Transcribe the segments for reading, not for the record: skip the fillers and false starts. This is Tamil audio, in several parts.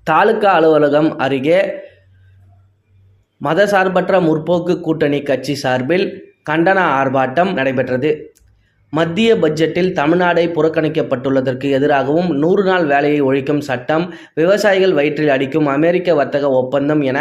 தாலுகா அலுவலகம் அருகே மதசார்பற்ற முற்போக்கு கூட்டணி கட்சி சார்பில் கண்டன ஆர்ப்பாட்டம் நடைபெற்றது. மத்திய பட்ஜெட்டில் தமிழ்நாடை புறக்கணிக்கப்பட்டுள்ளதற்கு எதிராகவும் 100 நாள் வேலையை ஒழிக்கும் சட்டம், விவசாயிகள் வயிற்றில் அடிக்கும் அமெரிக்க வர்த்தக ஒப்பந்தம் என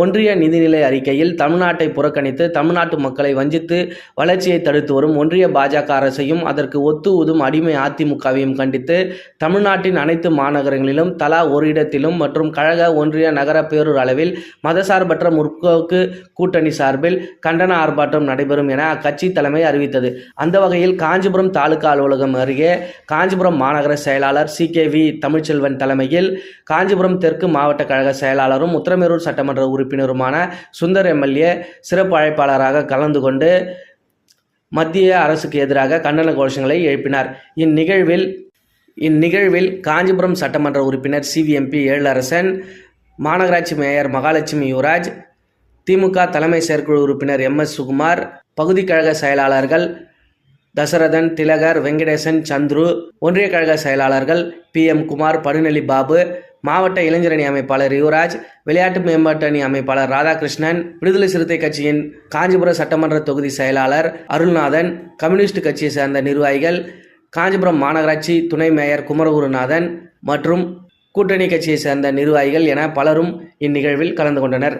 ஒன்றிய நிதிநிலை அறிக்கையில் தமிழ்நாட்டை புறக்கணித்து தமிழ்நாட்டு மக்களை வஞ்சித்து வளர்ச்சியை தடுத்து வரும் ஒன்றிய பாஜக அரசையும் அதற்கு ஒத்து ஊதும் அடிமை அதிமுகவையும் கண்டித்து தமிழ்நாட்டின் அனைத்து மாநகரங்களிலும் தலா ஒரு இடத்திலும் மற்றும் கழக, ஒன்றிய, நகர, பேரூர் அளவில் மதசார்பற்ற முற்போக்கு கூட்டணி சார்பில் கண்டன ஆர்ப்பாட்டம் நடைபெறும் என அக்கட்சி தலைமை அறிவித்தது. அந்த வகையில் காஞ்சிபுரம் தாலுகா அலுவலகம் அருகே காஞ்சிபுரம் மாநகர செயலாளர் CKV தமிழ்ச்செல்வன் தலைமையில் காஞ்சிபுரம் தெற்கு மாவட்ட கழக செயலாளரும் உத்திரமேரூர் சட்டமன்ற உறுப்பினருமான சுந்தர் MLA சிறப்பு அழைப்பாளராக கலந்து கொண்டு மத்திய அரசுக்கு எதிராக கண்டன கோஷங்களை எழுப்பினார். இந்நிகழ்வில் காஞ்சிபுரம் சட்டமன்ற உறுப்பினர் CVMP எழிலரசன், மாநகராட்சி மேயர் மகாலட்சுமி யுவராஜ், திமுக தலைமை செயற்குழு உறுப்பினர் MS சுகுமார், பகுதி கழக செயலாளர்கள் தசரதன், திலகர், வெங்கடேசன், சந்துரு, ஒன்றிய கழக செயலாளர்கள் PM குமார், படுநெல்லி பாபு, மாவட்ட இளைஞரணி அமைப்பாளர் யுவராஜ், விளையாட்டு மேம்பாட்டு அணி அமைப்பாளர் ராதாகிருஷ்ணன், விடுதலை சிறுத்தை கட்சியின் காஞ்சிபுரம் சட்டமன்ற தொகுதி செயலாளர் அருள்நாதன், கம்யூனிஸ்ட் கட்சியை சேர்ந்த நிர்வாகிகள், காஞ்சிபுரம் மாநகராட்சி துணை மேயர் குமரகுருநாதன் மற்றும் கூட்டணி கட்சியை சேர்ந்த நிர்வாகிகள் என பலரும் இந்நிகழ்வில் கலந்து கொண்டனர்.